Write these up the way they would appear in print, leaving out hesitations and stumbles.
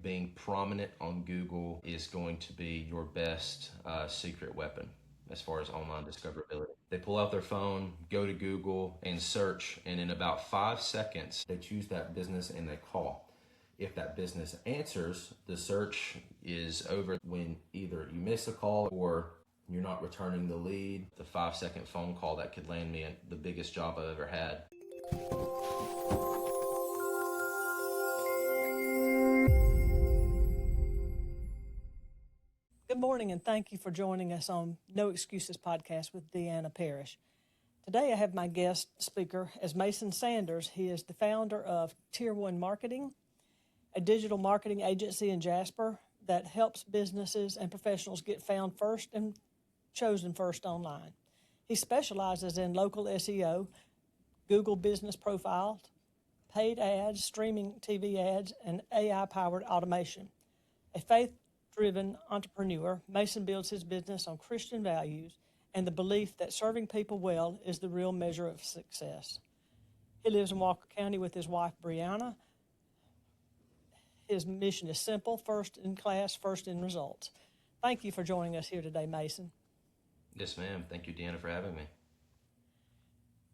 Being prominent on Google is going to be your best secret weapon as far as online discoverability. They pull out their phone, go to Google, and search, and in about 5 seconds, they choose that business and they call. If that business answers, the search is over. When either you miss a call or you're not returning the lead, the 5 second phone call that could land me the biggest job I've ever had. Good morning, and thank you for joining us on No Excuses podcast with Deanna Parrish. Today I have my guest speaker as Mason Sanders. He is the founder of Tier 1 Marketing, a digital marketing agency in Jasper that helps businesses and professionals get found first and chosen first online. He specializes in local SEO, Google business profiles, paid ads, streaming TV ads, and AI-powered automation. A faith-driven entrepreneur, Mason builds his business on Christian values and the belief that serving people well is the real measure of success. He lives in Walker County with his wife, Brianna. His mission is simple: first in class, first in results. Thank you for joining us here today, Mason. Yes, ma'am. Thank you, Deanna, for having me.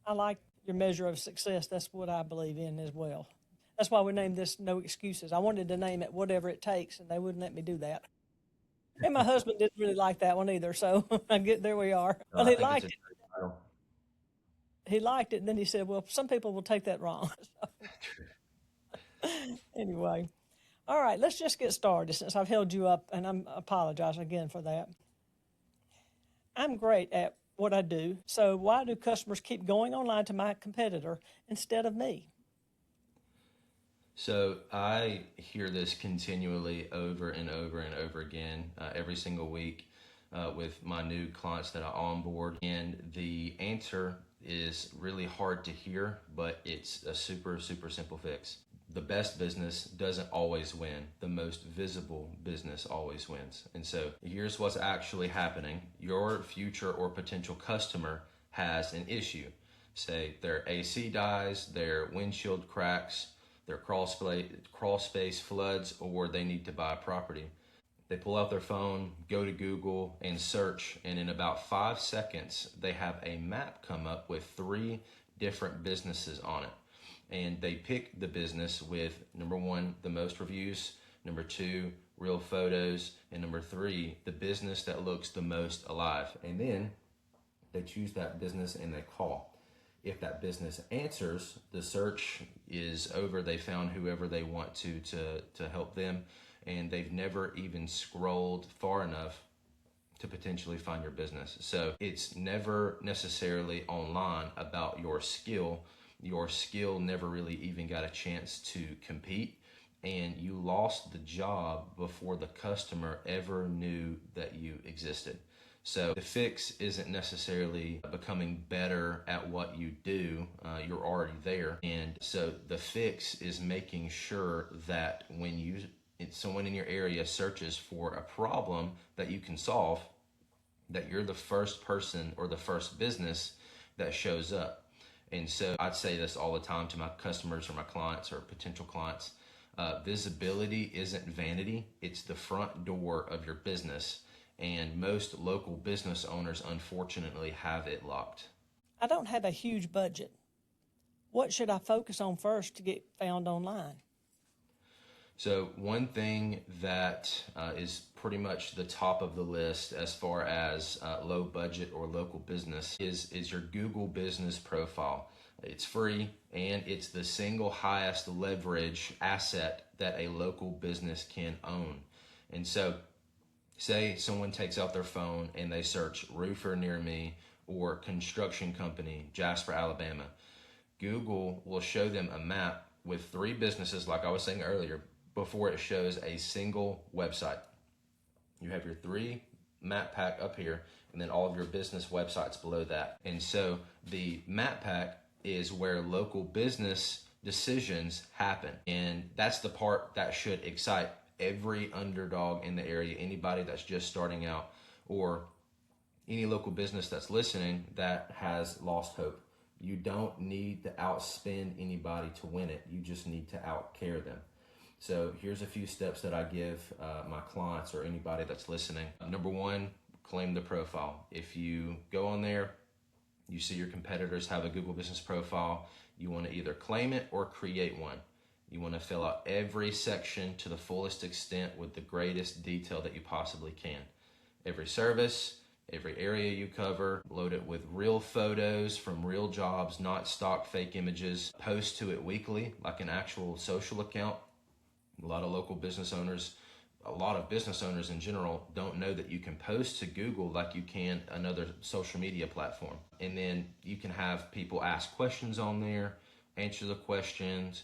I like your measure of success. That's what I believe in as well. That's why we named this No Excuses. I wanted to name it Whatever It Takes, and they wouldn't let me do that. And my husband didn't really like that one either, so there we are. Well, he liked it. Title. He liked it, and then he said, well, some people will take that wrong. Anyway, all right, let's just get started since I've held you up, and I apologize again for that. I'm great at what I do, so why do customers keep going online to my competitor instead of me? So I hear this continually over and over and over again every single week with my new clients that I onboard. And the answer is really hard to hear, but it's a super, super simple fix. The best business doesn't always win. The most visible business always wins. And so here's what's actually happening. Your future or potential customer has an issue. Say their AC dies, their windshield cracks, their crawl space floods, or they need to buy a property. They pull out their phone, go to Google, and search, and in about 5 seconds, they have a map come up with 3 different businesses on it. And they pick the business with, number 1, the most reviews, number 2, real photos, and number 3, the business that looks the most alive. And then they choose that business and they call. If that business answers, the search is over. They found whoever they want to help them, and they've never even scrolled far enough to potentially find your business. So it's never necessarily online about your skill. Your skill never really even got a chance to compete, and you lost the job before the customer ever knew that you existed. So the fix isn't necessarily becoming better at what you do. You're already there. And so the fix is making sure that when someone in your area searches for a problem that you can solve, that you're the first person or the first business that shows up. And so I'd say this all the time to my customers or my clients or potential clients. Visibility isn't vanity. It's the front door of your business. And most local business owners, unfortunately, have it locked. I don't have a huge budget. What should I focus on first to get found online? So one thing that is pretty much the top of the list as far as low budget or local business is your Google business profile. It's free, and it's the single highest leverage asset that a local business can own. And so say someone takes out their phone and they search roofer near me or construction company, Jasper, Alabama. Google will show them a map with 3 businesses, like I was saying earlier, before it shows a single website. You have your 3 map pack up here, and then all of your business websites below that. And so the map pack is where local business decisions happen. And that's the part that should excite every underdog in the area, anybody that's just starting out, or any local business that's listening that has lost hope. You don't need to outspend anybody to win it. You just need to outcare them. So here's a few steps that I give my clients or anybody that's listening. Number one, claim the profile. If you go on there, you see your competitors have a Google Business Profile, you want to either claim it or create one. You want to fill out every section to the fullest extent with the greatest detail that you possibly can. Every service, every area you cover, load it with real photos from real jobs, not stock fake images. Post to it weekly, like an actual social account. A lot of local business owners, a lot of business owners in general, don't know that you can post to Google like you can another social media platform. And then you can have people ask questions on there, answer the questions,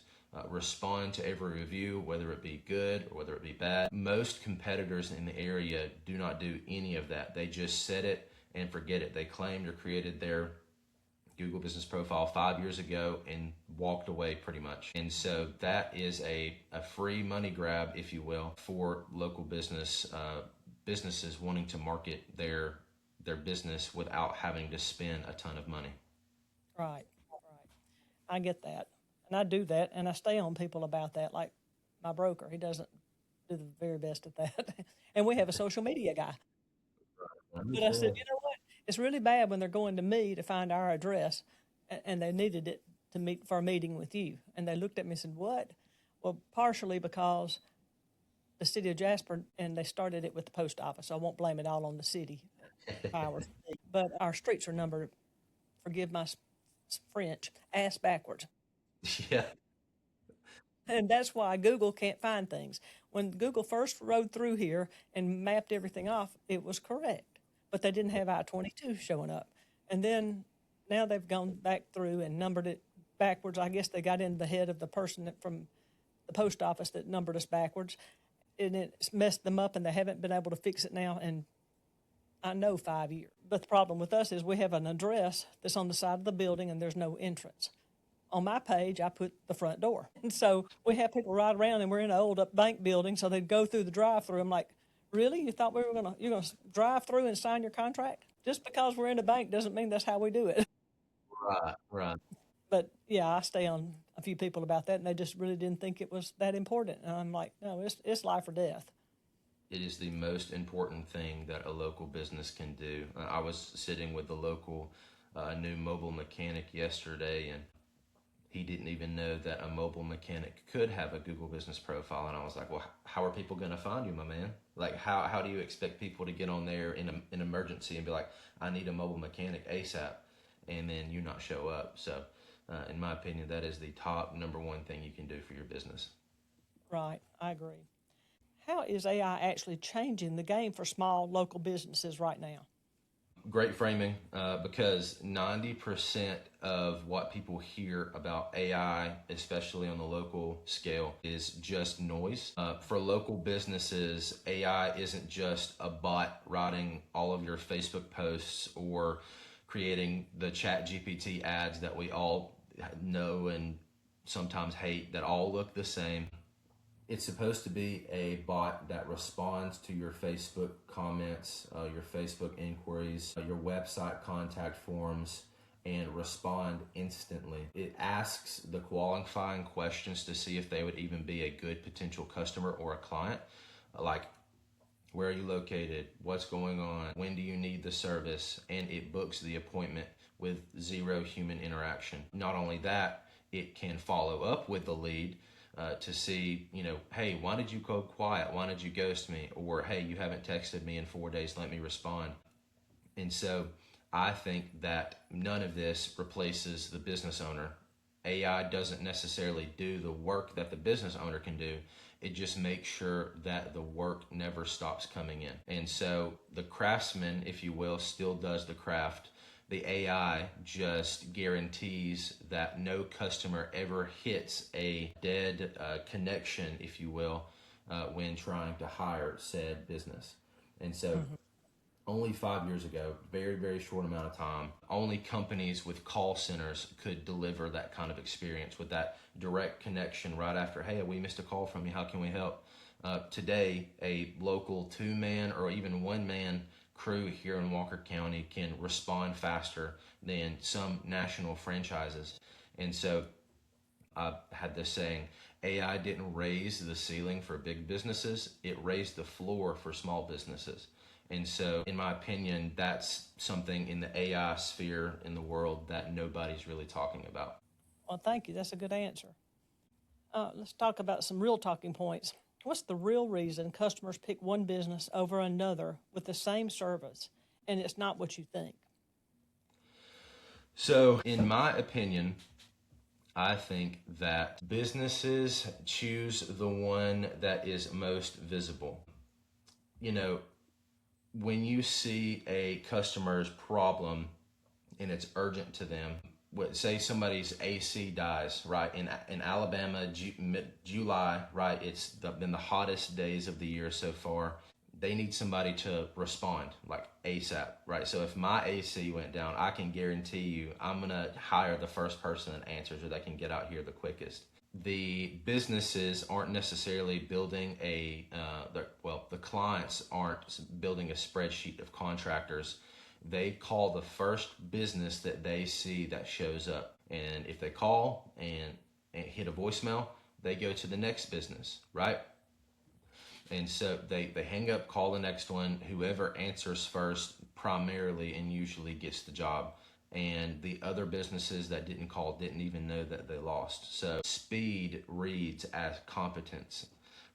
respond to every review, whether it be good or whether it be bad. Most competitors in the area do not do any of that. They just set it and forget it. They claimed or created their Google Business Profile 5 years ago and walked away pretty much. And so that is a free money grab, if you will, for local businesses wanting to market their business without having to spend a ton of money. Right. I get that. And I do that, and I stay on people about that. Like my broker, he doesn't do the very best at that. And we have a social media guy. But I said, you know what? It's really bad when they're going to me to find our address, and they needed it to meet for a meeting with you. And they looked at me and said, what? Well, partially because the city of Jasper, and they started it with the post office. So I won't blame it all on the city powers. But our streets are numbered, forgive my French, ass backwards. Yeah. And that's why Google can't find things. When Google first rode through here and mapped everything off, it was correct, but they didn't have I-22 showing up. And then now they've gone back through and numbered it backwards. I guess they got in the head of the person from the post office that numbered us backwards, and it's messed them up, and they haven't been able to fix it now in, I know, 5 years. But the problem with us is we have an address that's on the side of the building, and there's no entrance. On my page, I put the front door. And so we have people ride around, and we're in an old up bank building, so they'd go through the drive-through. I'm like, really? You thought you're gonna drive through and sign your contract? Just because we're in a bank doesn't mean that's how we do it. Right. But yeah, I stay on a few people about that, and they just really didn't think it was that important. And I'm like, no, it's life or death. It is the most important thing that a local business can do. I was sitting with the local new mobile mechanic yesterday, and he didn't even know that a mobile mechanic could have a Google Business Profile. And I was like, well, how are people going to find you, my man? Like, how do you expect people to get on there in an emergency and be like, I need a mobile mechanic ASAP, and then you not show up? So in my opinion, that is the top number one thing you can do for your business. Right, I agree. How is AI actually changing the game for small local businesses right now? Great framing, because 90% of what people hear about AI, especially on the local scale, is just noise. For local businesses, AI isn't just a bot writing all of your Facebook posts or creating the Chat GPT ads that we all know and sometimes hate that all look the same. It's supposed to be a bot that responds to your Facebook comments, your Facebook inquiries, your website contact forms, and respond instantly. It asks the qualifying questions to see if they would even be a good potential customer or a client, like where are you located, what's going on, when do you need the service, and it books the appointment with zero human interaction. Not only that, it can follow up with the lead to see, hey, why did you go quiet? Why did you ghost me? Or, hey, you haven't texted me in 4 days, let me respond. And so I think that none of this replaces the business owner. AI doesn't necessarily do the work that the business owner can do. It just makes sure that the work never stops coming in. And so the craftsman, if you will, still does the craft. The AI just guarantees that no customer ever hits a dead connection, if you will, when trying to hire said business. And so only 5 years ago, very, very short amount of time, only companies with call centers could deliver that kind of experience with that direct connection right after, hey, we missed a call from you, how can we help? Today, a local 2-man or even 1-man crew here in Walker County can respond faster than some national franchises. And so I had this saying, AI didn't raise the ceiling for big businesses, it raised the floor for small businesses. And so, in my opinion, that's something in the AI sphere in the world that nobody's really talking about. Well, thank you. That's a good answer. Let's talk about some real talking points. What's the real reason customers pick one business over another with the same service and it's not what you think? So, in my opinion, I think that businesses choose the one that is most visible. You know, when you see a customer's problem and it's urgent to them, say somebody's AC dies, right? In Alabama, July, right? It's been the hottest days of the year so far. They need somebody to respond like ASAP, right? So if my AC went down, I can guarantee you I'm gonna hire the first person that answers or that can get out here the quickest. The businesses aren't necessarily building the clients aren't building a spreadsheet of contractors. They call the first business that they see that shows up. And if they call and hit a voicemail, they go to the next business, right? And so they hang up, call the next one. Whoever answers first primarily and usually gets the job. And the other businesses that didn't call didn't even know that they lost. So speed reads as competence.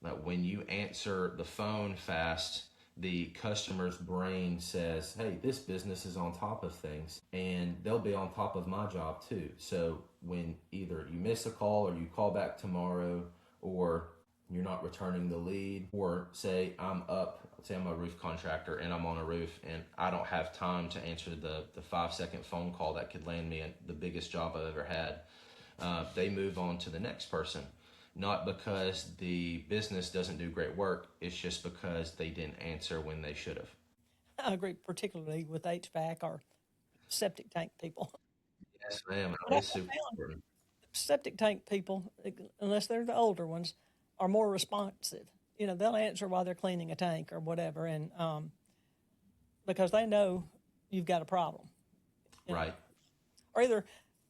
Now, when you answer the phone fast, the customer's brain says, hey, this business is on top of things and they'll be on top of my job too. So when either you miss a call or you call back tomorrow, or you're not returning the lead, or say I'm a roof contractor and I'm on a roof and I don't have time to answer the 5-second phone call that could land me the biggest job I've ever had, they move on to the next person. Not because the business doesn't do great work, it's just because they didn't answer when they should have. I agree, particularly with HVAC or septic tank people. Yes, ma'am. But I It's super found important. septic tank people, unless they're the older ones, are more responsive. You know, they'll answer while they're cleaning a tank or whatever, and because they know you've got a problem. You know? Right.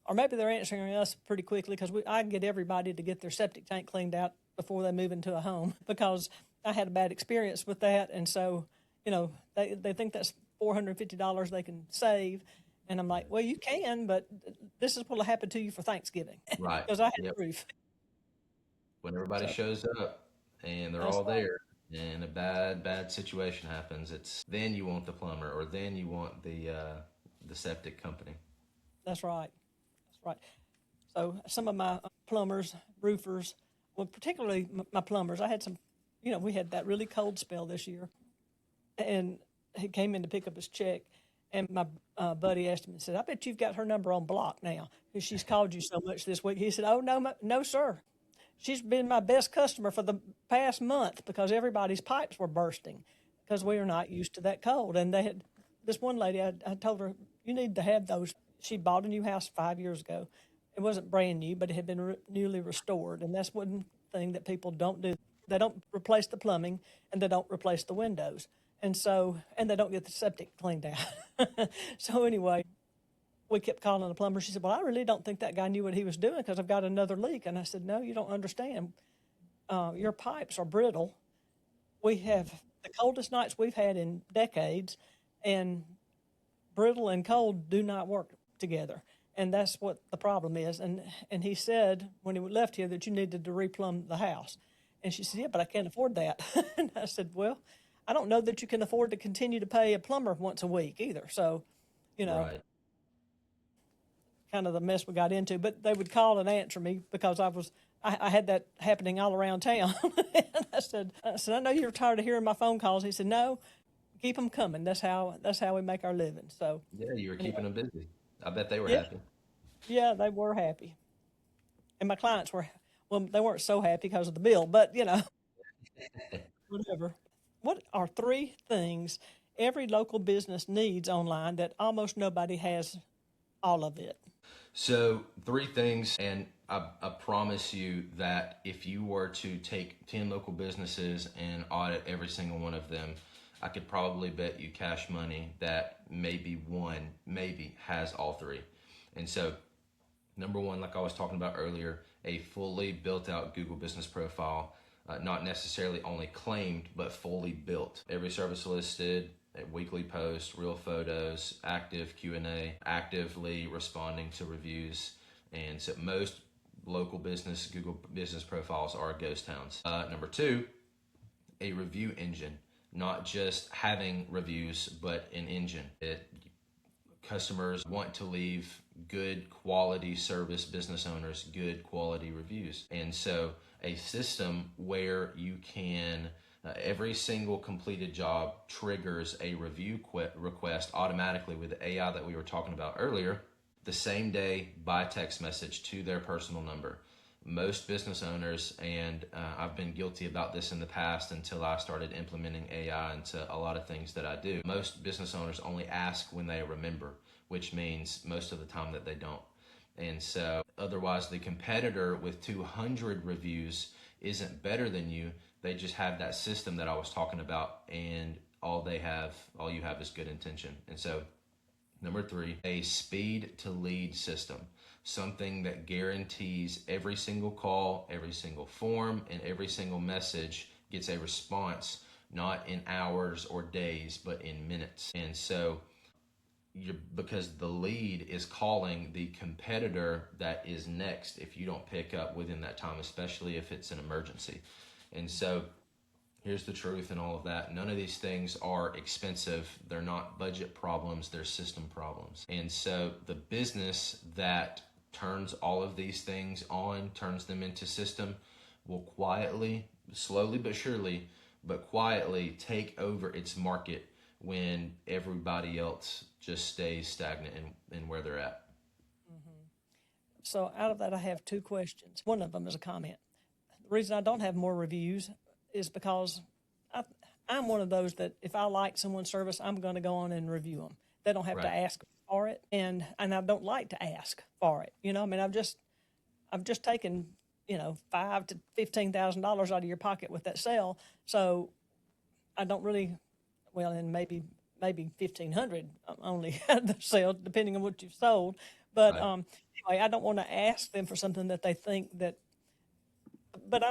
Or maybe they're answering us pretty quickly because I get everybody to get their septic tank cleaned out before they move into a home because I had a bad experience with that. And so, you know, they think that's $450 they can save. And I'm like, well, you can, but this is what will happen to you for Thanksgiving Right. because I had Yep. a roof. When everybody So shows up and they're that's all right. there and a bad situation happens, it's then you want the plumber or then you want the septic company. That's right. That's right. So some of my plumbers, roofers, well, particularly my plumbers, I had some, you know, we had that really cold spell this year. And he came in to pick up his check. And my buddy asked him and said, I bet you've got her number on block now because she's called you so much this week. He said, oh, no, no, sir. She's been my best customer for the past month because everybody's pipes were bursting because we are not used to that cold. And they had this one lady, I told her, you need to have those. She bought a new house 5 years ago. It wasn't brand new, but it had been newly restored. And that's one thing that people don't do. They don't replace the plumbing and they don't replace the windows. And they don't get the septic cleaned out. So anyway, we kept calling the plumber. She said, well, I really don't think that guy knew what he was doing because I've got another leak. And I said, no, you don't understand. Your pipes are brittle. We have the coldest nights we've had in decades, and brittle and cold do not work together. And that's what the problem is. And he said when he left here that you needed to replumb the house. And she said, yeah, but I can't afford that. And I said, well, I don't know that you can afford to continue to pay a plumber once a week either. So, you know, Right. kind of the mess we got into. But they would call and answer me because I had that happening all around town. And I know you're tired of hearing my phone calls. He said, no, keep them coming. That's how we make our living. So Yeah, you were keeping anyway, them busy. I bet they were yeah, happy. yeah, they were happy. And my clients were, well, they weren't so happy because of the bill, but you know, whatever. What are three things every local business needs online that almost nobody has all of it? So, three things, and I promise you that if you were to take 10 local businesses and audit every single one of them, I could probably bet you cash money that maybe one, maybe has all three. And so, number one, like I was talking about earlier, a fully built out Google business profile, not necessarily only claimed, but fully built. Every service listed, a weekly post, real photos, active Q&A, actively responding to reviews. And so most local business Google business profiles are ghost towns. Number two, a review engine, not just having reviews, but an engine. Customers want to leave good quality service, business owners good quality reviews. And so a system where you can every single completed job triggers a review request automatically with the AI that we were talking about earlier, the same day by text message to their personal number. Most business owners, and I've been guilty about this in the past until I started implementing AI into a lot of things that I do. Most business owners only ask when they remember, which means most of the time that they don't. And so otherwise the competitor with 200 reviews isn't better than you. They just have that system that I was talking about, and all you have is good intention. And so number three, a speed to lead system. Something that guarantees every single call, every single form, and every single message gets a response, not in hours or days, but in minutes. And so because the lead is calling the competitor that is next if you don't pick up within that time, especially if it's an emergency. And so here's the truth in all of that. None of these things are expensive. They're not budget problems. They're system problems. And so the business that turns all of these things on, turns them into system, will quietly, slowly but surely, but quietly take over its market when everybody else just stays stagnant in where they're at. So out of that, I have two questions. One of them is a comment. The reason I don't have more reviews is because I'm one of those that if I like someone's service, I'm going to go on and review them. They don't have to ask for it, and I don't like to ask for it. You know, I mean, I've just taken $5,000 to $15,000 out of your pocket with that sale, so I don't really. Well, and maybe 1,500 only at the sale, depending on what you've sold. But anyway, I don't want to ask them for something that they think that. But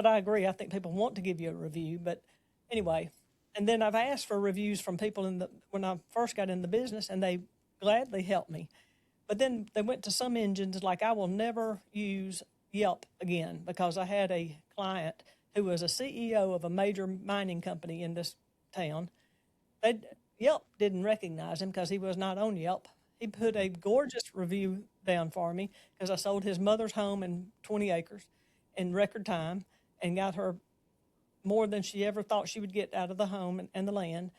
I agree. I think people want to give you a review. But anyway, and then I've asked for reviews from people when I first got in the business, and they gladly helped me. But then they went to some engines like I will never use Yelp again because I had a client who was a CEO of a major mining company in this town. Yelp didn't recognize him because he was not on Yelp. He put a gorgeous review down for me because I sold his mother's home in 20 acres in record time and got her more than she ever thought she would get out of the home and the land.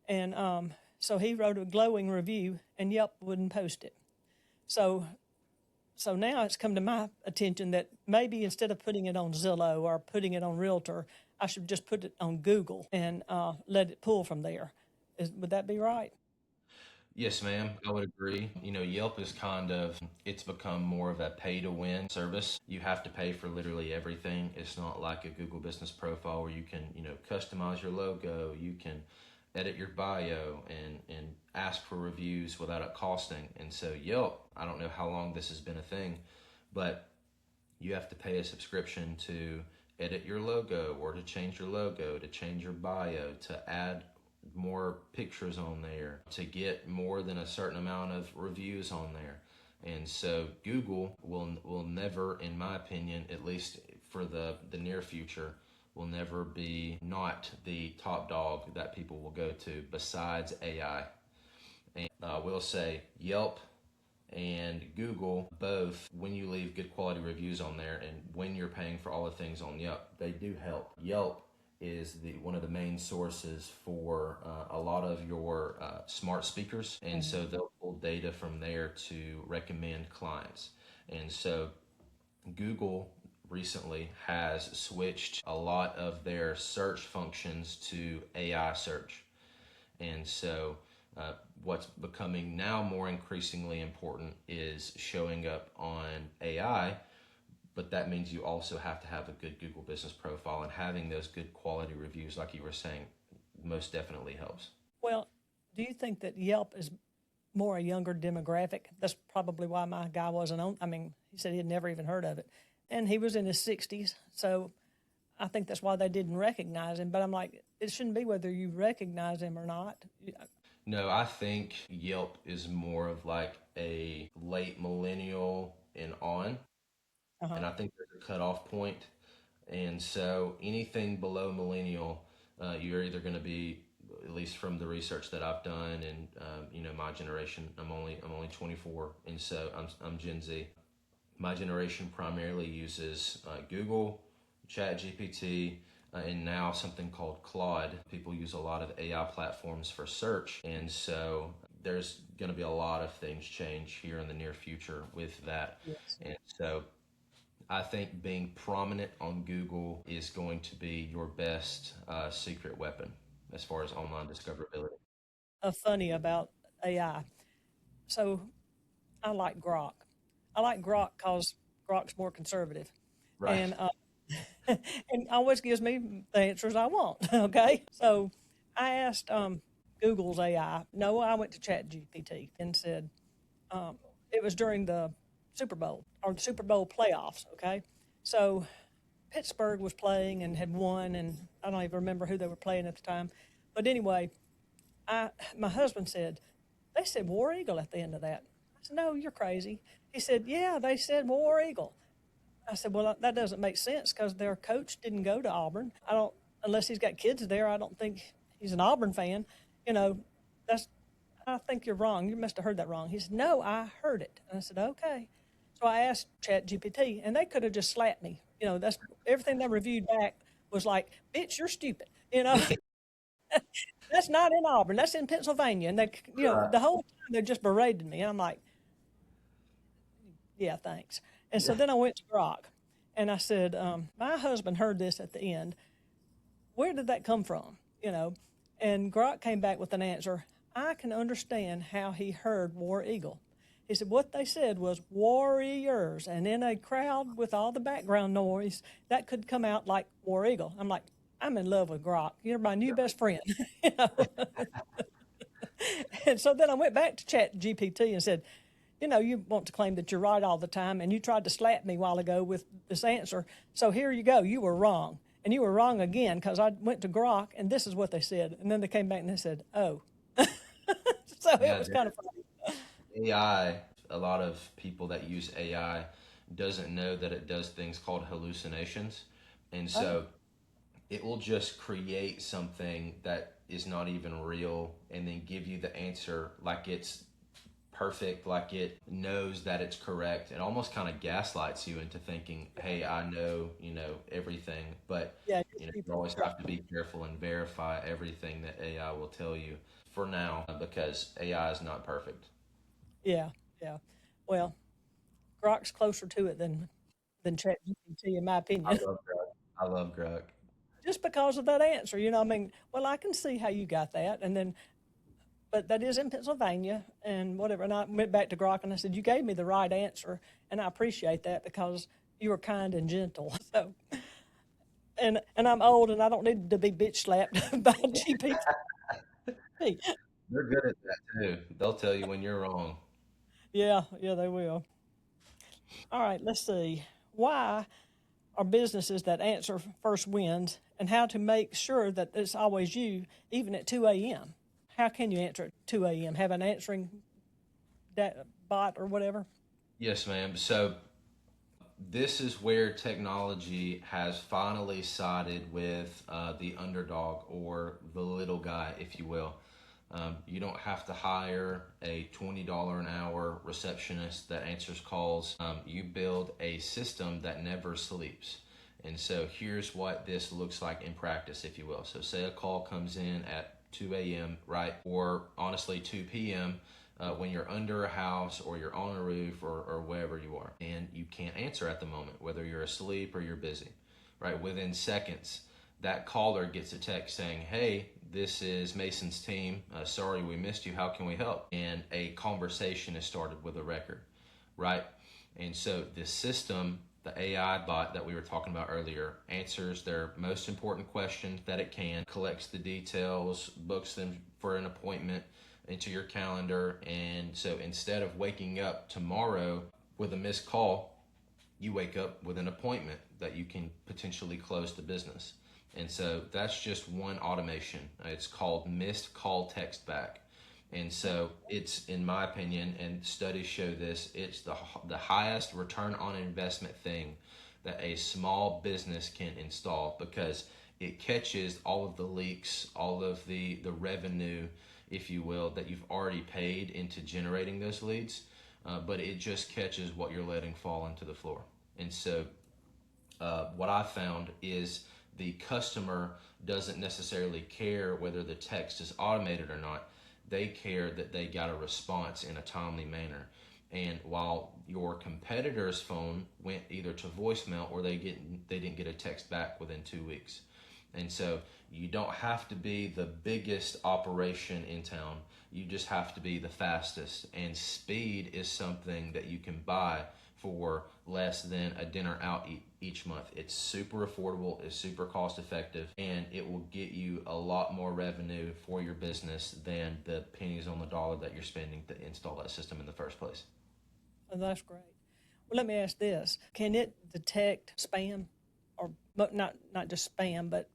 And so he wrote a glowing review, and Yelp wouldn't post it. So now it's come to my attention that maybe instead of putting it on Zillow or putting it on Realtor, I should just put it on Google and let it pull from there. Would that be right? Yes, ma'am. I would agree. Yelp is it's become more of a pay to win service. You have to pay for literally everything. It's not like a Google business profile where you can, customize your logo, you can edit your bio and ask for reviews without it costing. And so Yelp, I don't know how long this has been a thing, but you have to pay a subscription to edit your logo or to change your logo, to change your bio, to add more pictures on there, to get more than a certain amount of reviews on there. And so Google will never, in my opinion, at least for the near future, will never be not the top dog that people will go to besides AI. And I will say Yelp and Google both, when you leave good quality reviews on there and when you're paying for all the things on Yelp, they do help. Yelp is one of the main sources for a lot of your smart speakers, and so they'll pull data from there to recommend clients. And so Google recently has switched a lot of their search functions to AI search. And so what's becoming now more increasingly important is showing up on AI, but that means you also have to have a good Google business profile, and having those good quality reviews, like you were saying, most definitely helps. Well, do you think that Yelp is more a younger demographic? That's probably why my guy wasn't on. I mean, he said he had never even heard of it. and he was in his 60s. So I think that's why they didn't recognize him. But I'm like, it shouldn't be whether you recognize him or not. No, I think Yelp is more of like a late millennial and on. Uh-huh. And I think there's a cutoff point. And so anything below millennial, you're either going to be, at least from the research that I've done, and my generation. I'm only 24, and so I'm Gen Z. My generation primarily uses Google, ChatGPT, and now something called Claude. People use a lot of AI platforms for search, and so there's going to be a lot of things change here in the near future with that. Yes. And so I think being prominent on Google is going to be your best secret weapon as far as online discoverability. Funny about AI. So I like Grok. I like Grok because Grok's more conservative. Right. And and always gives me the answers I want. Okay, so I asked Google's AI. No, I went to ChatGPT and said it was during the Super Bowl or the Super Bowl playoffs. Okay, so Pittsburgh was playing and had won, and I don't even remember who they were playing at the time. But anyway, my husband said they said War Eagle at the end of that. I said, no, you're crazy. He said, yeah, they said War Eagle. I said, well, that doesn't make sense because their coach didn't go to Auburn. I don't, unless he's got kids there, I don't think he's an Auburn fan. You know, that's, I think you're wrong. You must have heard that wrong. He said, no, I heard it. And I said, okay. So I asked ChatGPT, and they could have just slapped me. You know, that's everything they reviewed back was like, bitch, you're stupid. You know, that's not in Auburn. That's in Pennsylvania. And they, Right. the whole time they just berated me. And I'm like, yeah, thanks. And so Yeah. then I went to Grok and I said, my husband heard this at the end. Where did that come from? You know, and Grok came back with an answer. I can understand how he heard War Eagle. He said, what they said was warriors. And in a crowd with all the background noise, that could come out like War Eagle. I'm like, I'm in love with Grok. You're my new best friend. You know? And so then I went back to Chat GPT and said, you want to claim that you're right all the time, and you tried to slap me a while ago with this answer. So here you go. You were wrong. And you were wrong again because I went to Grok, and this is what they said. And then they came back and they said, oh. So it Yeah, was kind of funny. AI, a lot of people that use AI doesn't know that it does things called hallucinations. And Oh, so it will just create something that is not even real and then give you the answer like it's perfect, like it knows that it's correct, and almost kind of gaslights you into thinking, hey, I know, everything. But, yeah, you're super you always have to instructive. be careful and verify everything that AI will tell you for now because AI is not perfect. Yeah, yeah. Well, Grok's closer to it than ChatGPT, in my I opinion, love Grok. I love Grok. just because of that answer. I mean, well, I can see how you got that, and then but that is in Pennsylvania and whatever. And I went back to Grok and I said, you gave me the right answer. And I appreciate that because you were kind and gentle. So, and I'm old and I don't need to be bitch slapped by GPT. They're good at that too. They'll tell you when you're wrong. Yeah, yeah, they will. All right, let's see. Why are businesses that answer first wins and how to make sure that it's always you, even at 2 a.m.? How can you answer at 2 a.m.? Have an answering bot or whatever? Yes, ma'am. So this is where technology has finally sided with the underdog or the little guy, if you will. You don't have to hire a $20 an hour receptionist that answers calls. You build a system that never sleeps. And so here's what this looks like in practice, if you will. So say a call comes in at 2 a.m., right? Or honestly, 2 p.m. When you're under a house or you're on a roof or wherever you are, and you can't answer at the moment, whether you're asleep or you're busy, right? Within seconds, that caller gets a text saying, hey, this is Mason's team. Sorry we missed you. How can we help? And a conversation is started with a record, right? And so this system, the AI bot that we were talking about earlier, answers their most important questions that it can, collects the details, books them for an appointment into your calendar. And so instead of waking up tomorrow with a missed call, you wake up with an appointment that you can potentially close the business. And so that's just one automation. It's called missed call text back. And so it's, in my opinion, and studies show this, it's the highest return on investment thing that a small business can install, because it catches all of the leaks, all of the revenue, if you will, that you've already paid into generating those leads, but it just catches what you're letting fall into the floor. And so what I found is the customer doesn't necessarily care whether the text is automated or not. They care that they got a response in a timely manner. And while your competitor's phone went either to voicemail or they didn't get a text back within 2 weeks. And so you don't have to be the biggest operation in town. You just have to be the fastest. And speed is something that you can buy for less than a dinner out each month. It's super affordable, it's super cost effective, and it will get you a lot more revenue for your business than the pennies on the dollar that you're spending to install that system in the first place. Oh, that's great. Well, let me ask this. Can it detect spam? Or not just spam, but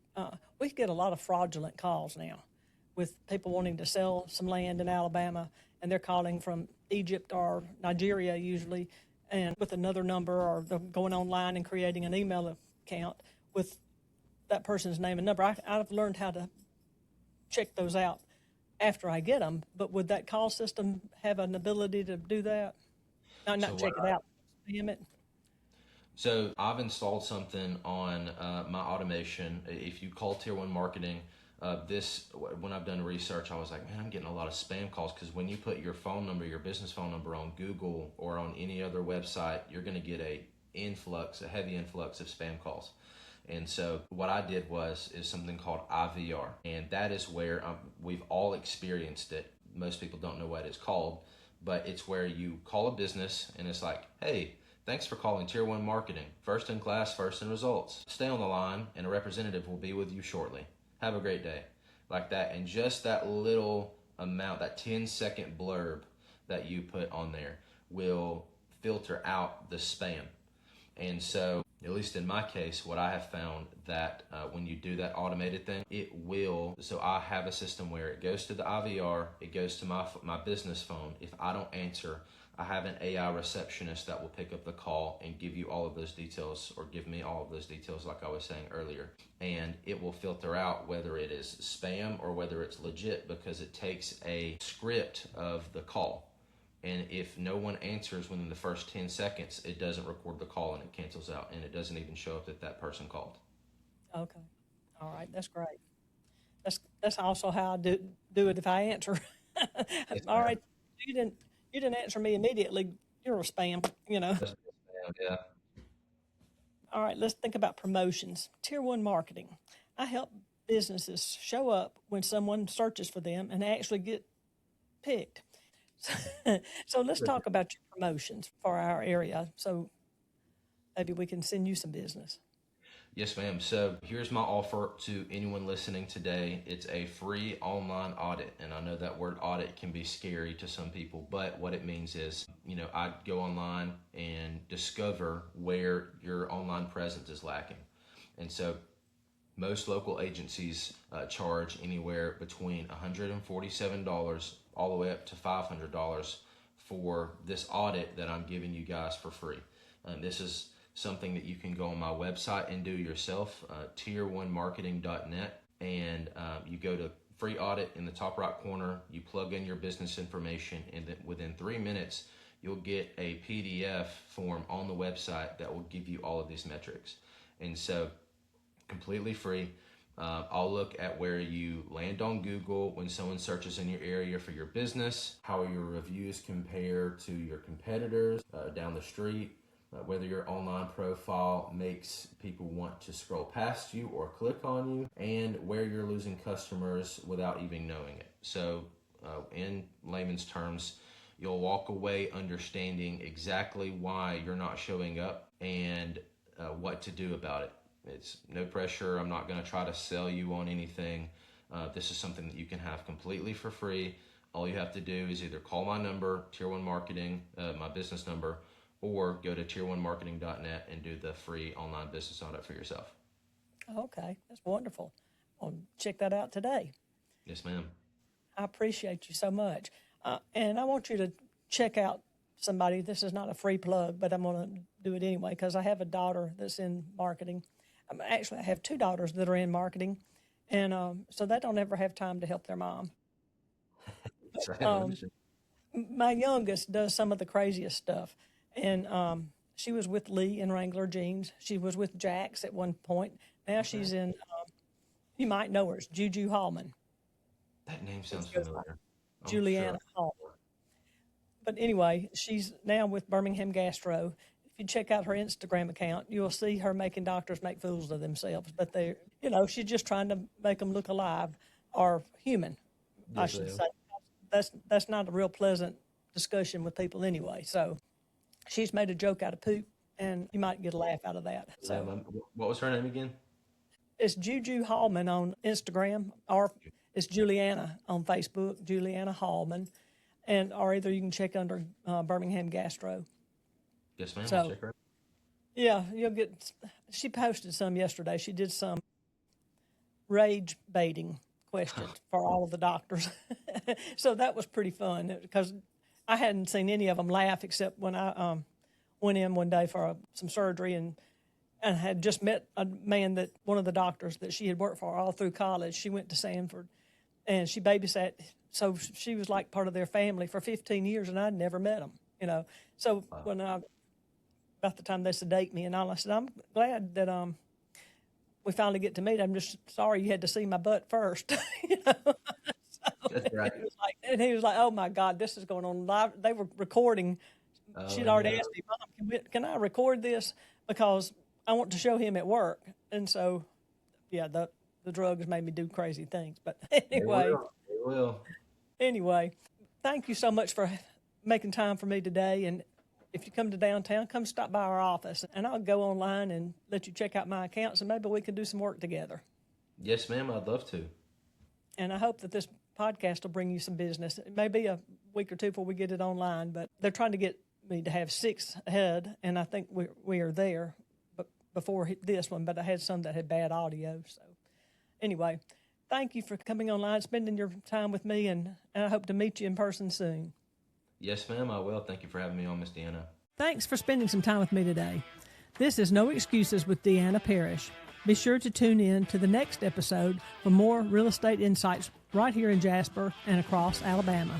we get a lot of fraudulent calls now with people wanting to sell some land in Alabama, and they're calling from Egypt or Nigeria usually, and with another number, or they're going online and creating an email account with that person's name and number. I've learned how to check those out after I get them, but would that call system have an ability to do that? Not check it out, spam it? So I've installed something on my automation. If you call Tier 1 Marketing, when I've done research, I was like, man, I'm getting a lot of spam calls, because when you put your phone number, your business phone number on Google or on any other website, you're going to get a heavy influx of spam calls. And so what I did is something called IVR, and that is where we've all experienced it. Most people don't know what it's called, but it's where you call a business and it's like, hey, thanks for calling Tier 1 Marketing. First in class, first in results. Stay on the line and a representative will be with you shortly. Have a great day. Like that. And just that little amount, that 10-second blurb that you put on there will filter out the spam. And so, at least in my case, what I have found that when you do that automated thing, it will. So I have a system where it goes to the IVR, it goes to my business phone. If I don't answer, I have an AI receptionist that will pick up the call and give you all of those details, or give me all of those details like I was saying earlier. And it will filter out whether it is spam or whether it's legit, because it takes a script of the call. And if no one answers within the first 10 seconds, it doesn't record the call and it cancels out, and it doesn't even show up that person called. Okay. All right. That's great. That's also how I do it if I answer. Yes, All ma'am. right. You didn't answer me immediately. You're a spam, That's spam, yeah. All right, let's think about promotions. Tier 1 marketing. I help businesses show up when someone searches for them and actually get picked. So let's talk about your promotions for our area. So maybe we can send you some business. Yes, ma'am. So here's my offer to anyone listening today. It's a free online audit. And I know that word audit can be scary to some people, but what it means is, I go online and discover where your online presence is lacking. And so most local agencies charge anywhere between $147 all the way up to $500 for this audit that I'm giving you guys for free. This is something that you can go on my website and do yourself, tier1marketing.net, and you go to free audit in the top right corner, you plug in your business information, and then within 3 minutes, you'll get a PDF form on the website that will give you all of these metrics. And so completely free. I'll look at where you land on Google when someone searches in your area for your business, how your reviews compare to your competitors down the street, whether your online profile makes people want to scroll past you or click on you, and where you're losing customers without even knowing it. So in layman's terms, you'll walk away understanding exactly why you're not showing up and what to do about it. It's no pressure. I'm not going to try to sell you on anything. This is something that you can have completely for free. All you have to do is either call my number, Tier 1 Marketing, my business number, or go to tier1marketing.net and do the free online business audit for yourself. Okay, that's wonderful. I'll check that out today. Yes, ma'am. I appreciate you so much. And I want you to check out somebody. This is not a free plug, but I'm going to do it anyway because I have a daughter that's in marketing. Actually, I have two daughters that are in marketing, and so they don't ever have time to help their mom. My youngest does some of the craziest stuff, and she was with Lee in Wrangler Jeans. She was with Jax at one point. Now she's in, you might know her, it's Juju Hallman. That name sounds familiar. Juliana Hallman. But anyway, she's now with Birmingham Gastro. If you check out her Instagram account, you'll see her making doctors make fools of themselves. But they're, she's just trying to make them look alive or human, yes, I should say. That's not a real pleasant discussion with people anyway. So she's made a joke out of poop, and you might get a laugh out of that. So what was her name again? It's Juju Hallman on Instagram, or it's Juliana on Facebook, Juliana Hallman, or either you can check under Birmingham Gastro. Yes, ma'am. So, I'll check her out. Yeah, she posted some yesterday. She did some rage baiting questions for all of the doctors. So that was pretty fun because I hadn't seen any of them laugh except when I went in one day for some surgery and had just met a man that one of the doctors that she had worked for all through college. She went to Sanford and she babysat. So she was like part of their family for 15 years and I'd never met him, So when about the time they sedate me and all, I said, I'm glad that we finally get to meet. I'm just sorry you had to see my butt first. That's right. He was like, oh my God, this is going on live. They were recording. She'd already asked me, Mom, can I record this? Because I want to show him at work. And so, yeah, the drugs made me do crazy things. But anyway. They will. Anyway, thank you so much for making time for me today. And if you come to downtown, come stop by our office. And I'll go online and let you check out my accounts, and maybe we can do some work together. Yes, ma'am. I'd love to. And I hope that this podcast will bring you some business. It may be a week or two before we get it online, but they're trying to get me to have 6 ahead, and I think we are there before this one, but I had some that had bad audio. So anyway, thank you for coming online, spending your time with me, and I hope to meet you in person soon. Yes, ma'am, I will. Thank you for having me on, Miss Deanna. Thanks for spending some time with me today. This is No Excuses with Deanna Parrish. Be sure to tune in to the next episode for more real estate insights right here in Jasper and across Alabama.